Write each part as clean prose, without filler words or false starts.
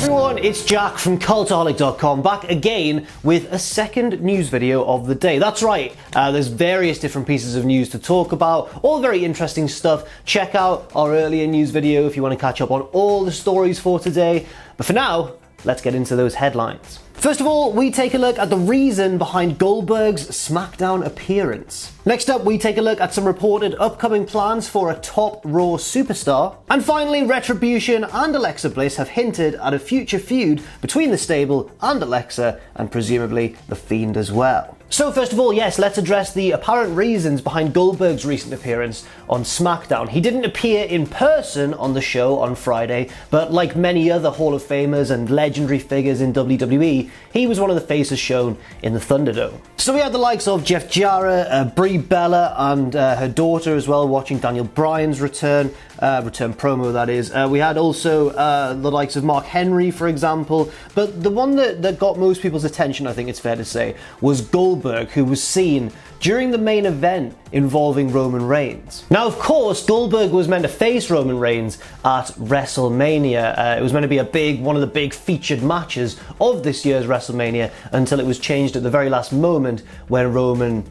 everyone, it's Jack from Cultaholic.com, back again with a second news video of the day. That's right, there's various different pieces of news to talk about, all very interesting stuff. Check out our earlier news video if you want to catch up on all the stories for today. But for now, let's get into those headlines. First of all, we take a look at the reason behind Goldberg's SmackDown appearance. Next up, we take a look at some reported upcoming plans for a top Raw superstar. And finally, Retribution and Alexa Bliss have hinted at a future feud between the stable and Alexa, and presumably the Fiend as well. So first of all, yes, let's address the apparent reasons behind Goldberg's recent appearance on SmackDown. He didn't appear in person on the show on Friday, but like many other Hall of Famers and legendary figures in WWE, he was one of the faces shown in the Thunderdome. So we had the likes of Jeff Jarrett, Brie Bella and her daughter as well, watching Daniel Bryan's return promo, that is. We had also the likes of Mark Henry, for example, but the one that got most people's attention, I think it's fair to say, was Goldberg, who was seen during the main event involving Roman Reigns. Now, of course, Goldberg was meant to face Roman Reigns at WrestleMania. It was meant to be one of the big featured matches of this year's WrestleMania, until it was changed at the very last moment when Roman,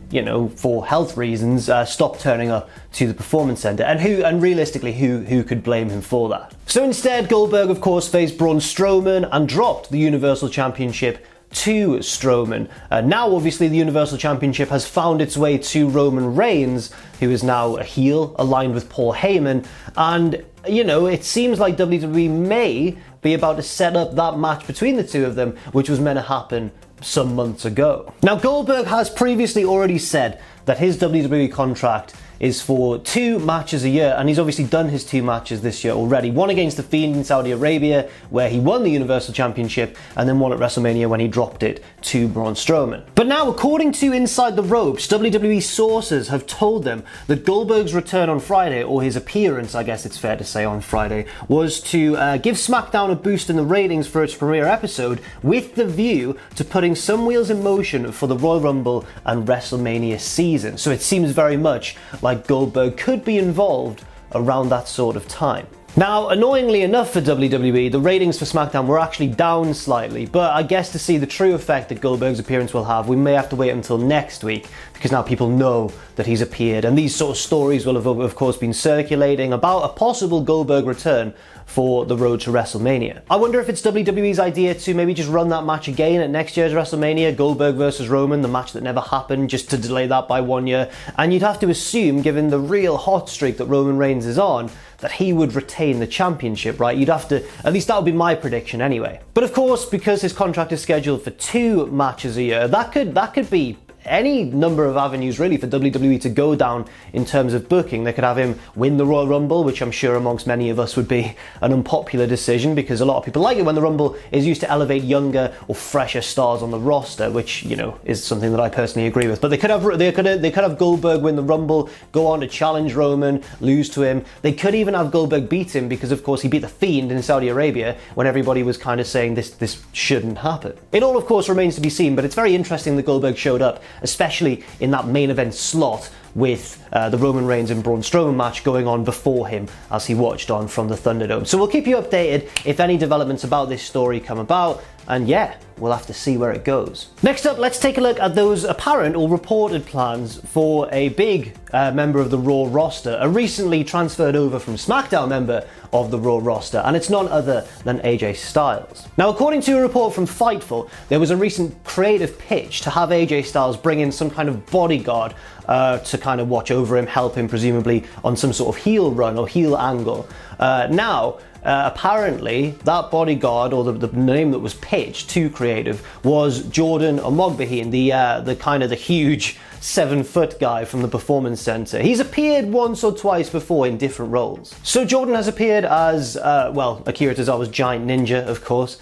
for health reasons, stopped turning up to the Performance Center. And realistically, who could blame him for that? So instead, Goldberg, of course, faced Braun Strowman and dropped the Universal Championship to Strowman. Now, obviously, the Universal Championship has found its way to Roman Reigns, who is now a heel, aligned with Paul Heyman, and, it seems like WWE may be about to set up that match between the two of them, which was meant to happen some months ago. Now, Goldberg has previously already said that his WWE contract is for 2 matches a year, and he's obviously done his 2 matches this year already. One against the Fiend in Saudi Arabia, where he won the Universal Championship, and then one at WrestleMania when he dropped it to Braun Strowman. But now, according to Inside the Ropes, WWE sources have told them that Goldberg's return on Friday, or his appearance, I guess it's fair to say, on Friday, was to give SmackDown a boost in the ratings for its premiere episode, with the view to putting some wheels in motion for the Royal Rumble and WrestleMania season. So it seems very much like Goldberg could be involved around that sort of time. Now, annoyingly enough for WWE, the ratings for SmackDown were actually down slightly, but I guess to see the true effect that Goldberg's appearance will have, we may have to wait until next week, because now people know that he's appeared, and these sort of stories will have, of course, been circulating about a possible Goldberg return for the road to WrestleMania. I wonder if it's WWE's idea to maybe just run that match again at next year's WrestleMania, Goldberg versus Roman, the match that never happened, just to delay that by 1 year. And you'd have to assume, given the real hot streak that Roman Reigns is on, that he would retain the championship, right? You'd have to, at least that would be my prediction anyway. But of course, because his contract is scheduled for 2 matches a year, that could be any number of avenues really for WWE to go down in terms of booking. They could have him win the Royal Rumble, which I'm sure amongst many of us would be an unpopular decision, because a lot of people like it when the Rumble is used to elevate younger or fresher stars on the roster, which, is something that I personally agree with. But they could have Goldberg win the Rumble, go on to challenge Roman, lose to him. They could even have Goldberg beat him, because of course he beat the Fiend in Saudi Arabia when everybody was kind of saying this shouldn't happen. It all, of course, remains to be seen, but it's very interesting that Goldberg showed up, especially in that main event slot with the Roman Reigns and Braun Strowman match going on before him as he watched on from the Thunderdome. So we'll keep you updated if any developments about this story come about, and yeah, we'll have to see where it goes. Next up, let's take a look at those apparent or reported plans for a big member of the Raw roster, a recently transferred over from SmackDown member of the Raw roster, and it's none other than AJ Styles. Now, according to a report from Fightful, there was a recent creative pitch to have AJ Styles bring in some kind of bodyguard to kind of watch over him, help him presumably on some sort of heel run or heel angle. Apparently, that bodyguard, or the name that was pitched to creative, was Jordan Omogbehin, the huge 7-foot guy from the Performance Center. He's appeared once or twice before in different roles. So Jordan has appeared as, Akira Tozawa's giant ninja, of course.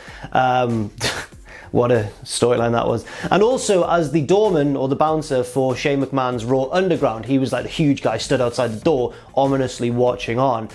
What a storyline that was. And also as the doorman or the bouncer for Shane McMahon's Raw Underground. He was like the huge guy, stood outside the door, ominously watching on.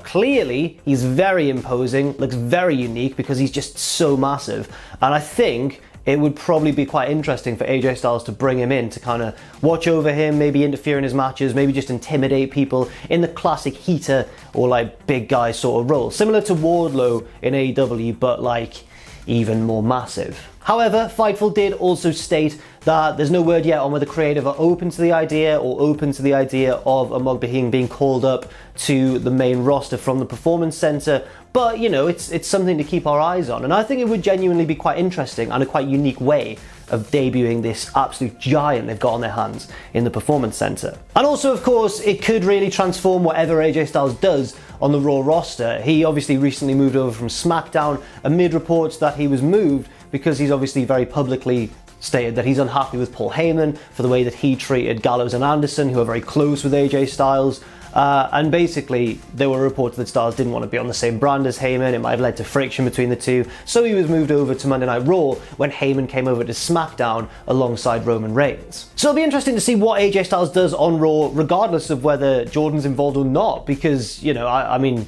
Clearly, he's very imposing, looks very unique because he's just so massive. And I think it would probably be quite interesting for AJ Styles to bring him in to kind of watch over him, maybe interfere in his matches, maybe just intimidate people in the classic heater or like big guy sort of role. Similar to Wardlow in AEW, but like even more massive. However, Fightful did also state that there's no word yet on whether creative are open to the idea or open to the idea of Ahmad Bahim being called up to the main roster from the Performance Center, but you know, it's something to keep our eyes on, and I think it would genuinely be quite interesting and a quite unique way of debuting this absolute giant they've got on their hands in the Performance Center. And also, of course, it could really transform whatever AJ Styles does on the Raw roster. He obviously recently moved over from SmackDown amid reports that he was moved because he's obviously very publicly stated that he's unhappy with Paul Heyman for the way that he treated Gallows and Anderson, who are very close with AJ Styles. And basically, there were reports that Styles didn't want to be on the same brand as Heyman. It might have led to friction between the two. So he was moved over to Monday Night Raw when Heyman came over to SmackDown alongside Roman Reigns. So it'll be interesting to see what AJ Styles does on Raw, regardless of whether Jordan's involved or not, because, you know, I mean,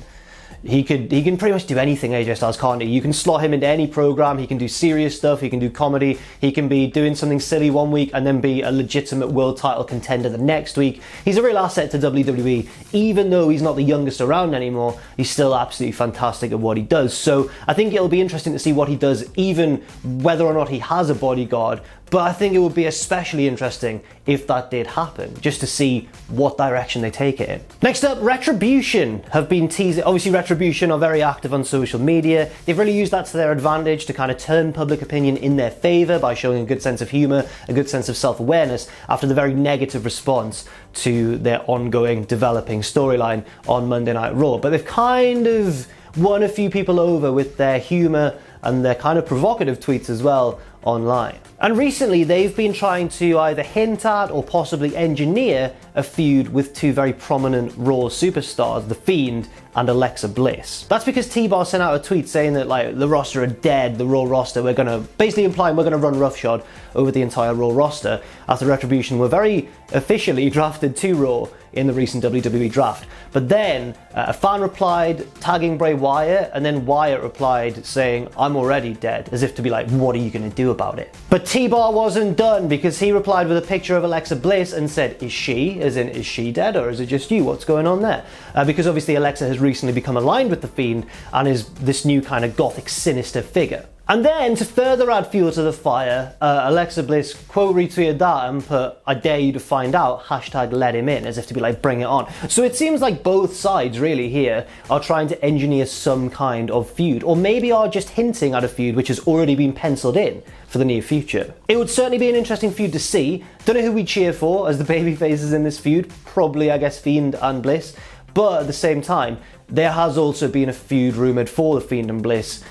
he can pretty much do anything, AJ Styles, can't he? You can slot him into any program. He can do serious stuff, he can do comedy, he can be doing something silly one week and then be a legitimate world title contender the next week. He's a real asset to WWE. Even though he's not the youngest around anymore, he's still absolutely fantastic at what he does. So I think it'll be interesting to see what he does, even whether or not he has a bodyguard. But I think it would be especially interesting if that did happen, just to see what direction they take it in. Next up, Retribution have been teasing. Obviously, Retribution are very active on social media. They've really used that to their advantage to kind of turn public opinion in their favor by showing a good sense of humor, a good sense of self-awareness after the very negative response to their ongoing developing storyline on Monday Night Raw. But they've kind of won a few people over with their humor and their kind of provocative tweets as well online. And recently they've been trying to either hint at or possibly engineer a feud with two very prominent Raw superstars, The Fiend and Alexa Bliss. That's because T-Bar sent out a tweet saying that like the roster are dead, the Raw roster, we're gonna, basically implying we're gonna run roughshod over the entire Raw roster after Retribution were very officially drafted to Raw in the recent WWE draft. But then a fan replied tagging Bray Wyatt, and then Wyatt replied saying, "I'm already dead," as if to be like, what are you gonna do about it? But T-Bar wasn't done, because he replied with a picture of Alexa Bliss and said, "Is she, as in, is she dead, or is it just you? What's going on there?" Because obviously Alexa has recently become aligned with The Fiend and is this new kind of gothic, sinister figure. And then, to further add fuel to the fire, Alexa Bliss quote retweeted that and put, "I dare you to find out, hashtag let him in," as if to be like, bring it on. So it seems like both sides really here are trying to engineer some kind of feud, or maybe are just hinting at a feud which has already been penciled in for the near future. It would certainly be an interesting feud to see. Don't know who we cheer for as the baby faces in this feud. Probably, I guess, Fiend and Bliss. But at the same time, there has also been a feud rumoured for the Fiend and Bliss,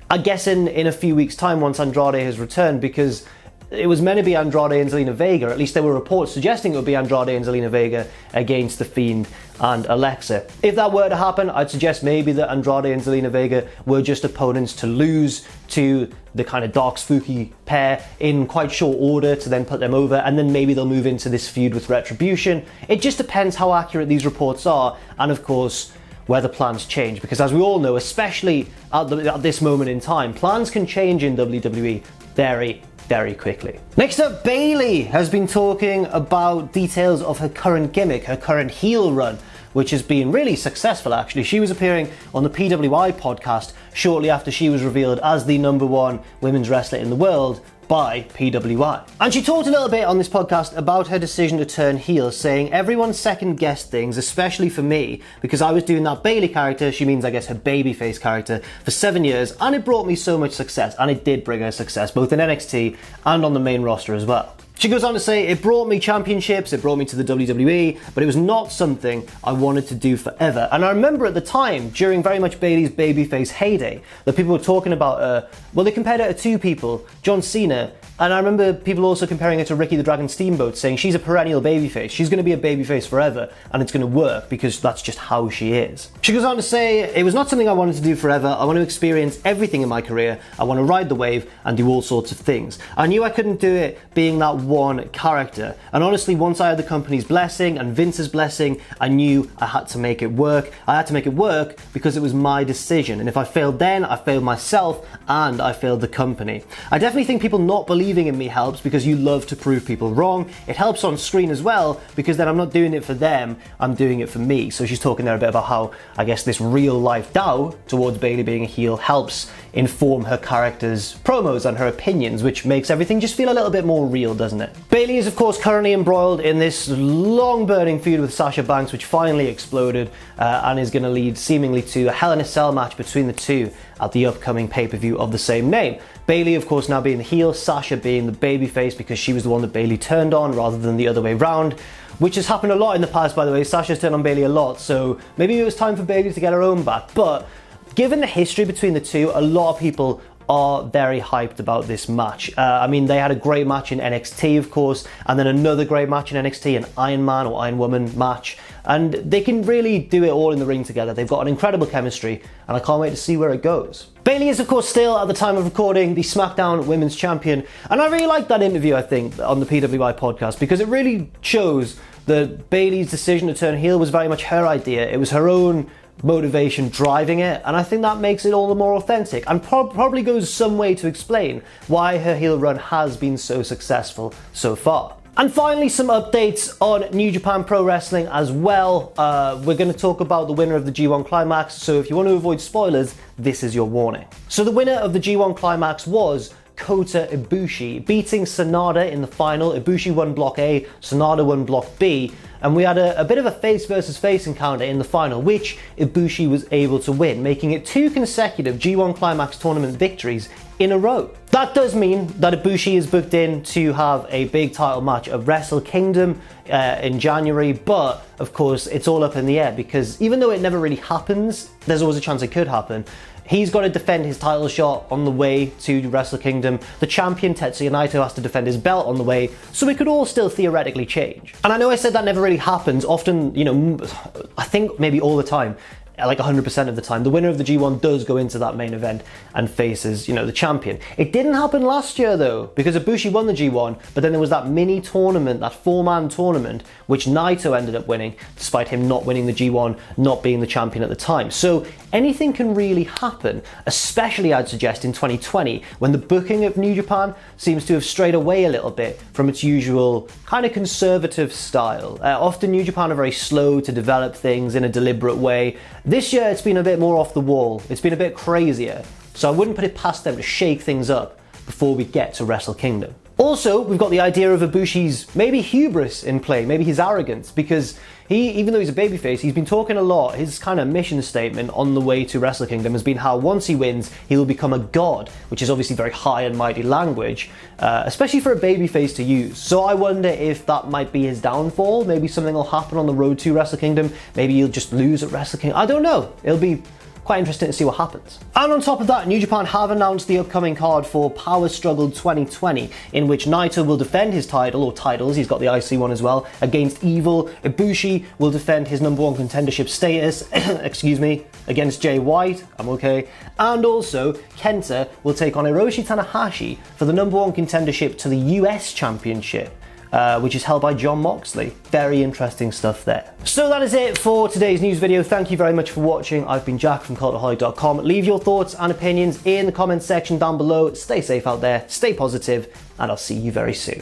I guess in a few weeks' time once Andrade has returned, because it was meant to be Andrade and Zelina Vega. At least there were reports suggesting it would be Andrade and Zelina Vega against The Fiend and Alexa. If that were to happen, I'd suggest maybe that Andrade and Zelina Vega were just opponents to lose to the kind of dark, spooky pair in quite short order to then put them over, and then maybe they'll move into this feud with Retribution. It just depends how accurate these reports are, and of course, whether plans change, because as we all know, especially at this moment in time, plans can change in WWE very, very quickly. Next up, Bayley has been talking about details of her current gimmick, her current heel run, which has been really successful actually. She was appearing on the PWI podcast shortly after she was revealed as the #1 women's wrestler in the world by PWI. And she talked a little bit on this podcast about her decision to turn heel, saying everyone second-guessed things, especially for me, because I was doing that Bayley character, she means I guess her babyface character, for 7 years, and it brought me so much success, and it did bring her success, both in NXT and on the main roster as well. She goes on to say, "It brought me championships, it brought me to the WWE, but it was not something I wanted to do forever." And I remember at the time, during very much Bayley's babyface heyday, that people were talking about, well, they compared her to two people, John Cena And I remember people also comparing her to Ricky the Dragon Steamboat, saying she's a perennial babyface. She's going to be a babyface forever, and it's going to work because that's just how she is. She goes on to say, it was not something I wanted to do forever. I want to experience everything in my career. I want to ride the wave and do all sorts of things. I knew I couldn't do it being that one character. And honestly, once I had the company's blessing and Vince's blessing, I knew I had to make it work. I had to make it work because it was my decision. And if I failed then, I failed myself and I failed the company. I definitely think people not believing in me helps because you love to prove people wrong. It helps on screen as well because then I'm not doing it for them, I'm doing it for me. So she's talking there a bit about how, I guess, this real life doubt towards Bayley being a heel helps inform her character's promos and her opinions, which makes everything just feel a little bit more real, doesn't it? Bayley is of course currently embroiled in this long burning feud with Sasha Banks, which finally exploded and is going to lead seemingly to a Hell in a Cell match between the two at the upcoming pay-per-view of the same name. Bayley of course now being the heel, Sasha being the babyface because she was the one that Bayley turned on rather than the other way round, which has happened a lot in the past, by the way. Sasha's turned on Bayley a lot, so maybe it was time for Bayley to get her own back. But given the history between the two, a lot of people are very hyped about this match. I mean, they had a great match in NXT, of course, and then another great match in NXT, an Iron Man or Iron Woman match, and they can really do it all in the ring together. They've got an incredible chemistry, and I can't wait to see where it goes. Bayley is, of course, still, at the time of recording, the SmackDown Women's Champion, and I really liked that interview, I think, on the PWI podcast, because it really shows that Bayley's decision to turn heel was very much her idea. It was her own motivation driving it, and I think that makes it all the more authentic and probably goes some way to explain why her heel run has been so successful so far. And finally, some updates on New Japan Pro Wrestling as well. We're going to talk about the winner of the G1 Climax, so if you want to avoid spoilers, this is your warning. So the winner of the G1 Climax was Kota Ibushi, beating Sanada in the final. Ibushi won Block A, Sanada won Block B, and we had a bit of a face versus face encounter in the final, which Ibushi was able to win, making it 2 consecutive G1 Climax tournament victories in a row. That does mean that Ibushi is booked in to have a big title match at Wrestle Kingdom in January, but of course it's all up in the air because even though it never really happens, there's always a chance it could happen. He's got to defend his title shot on the way to Wrestle Kingdom. The champion, Tetsuya Naito, has to defend his belt on the way, so it could all still theoretically change. And I know I said that never really happens. Often, you know, I think maybe all the time, like 100% of the time, the winner of the G1 does go into that main event and faces, you know, the champion. It didn't happen last year though, because Ibushi won the G1, but then there was that mini tournament, that 4-man tournament, which Naito ended up winning, despite him not winning the G1, not being the champion at the time. So anything can really happen, especially I'd suggest in 2020, when the booking of New Japan seems to have strayed away a little bit from its usual kind of conservative style. Often New Japan are very slow to develop things in a deliberate way. This year it's been a bit more off the wall, it's been a bit crazier, so I wouldn't put it past them to shake things up before we get to Wrestle Kingdom. Also, we've got the idea of Ibushi's maybe hubris in play, maybe his arrogance, because even though he's a babyface, he's been talking a lot. His kind of mission statement on the way to Wrestle Kingdom has been how once he wins, he will become a god, which is obviously very high and mighty language, especially for a babyface to use. So I wonder if that might be his downfall. Maybe something will happen on the road to Wrestle Kingdom. Maybe he'll just lose at Wrestle Kingdom. I don't know. It'll be quite interesting to see what happens. And on top of that, New Japan have announced the upcoming card for Power Struggle 2020, in which Naito will defend his title, or titles, he's got the IC one as well, against Evil. Ibushi will defend his #1 contendership status, excuse me, against Jay White, I'm okay. And also, Kenta will take on Hiroshi Tanahashi for the #1 contendership to the US Championship, which is held by Jon Moxley. Very interesting stuff there. So that is it for today's news video. Thank you very much for watching. I've been Jack from Cultaholic.com. Leave your thoughts and opinions in the comments section down below. Stay safe out there, stay positive, and I'll see you very soon.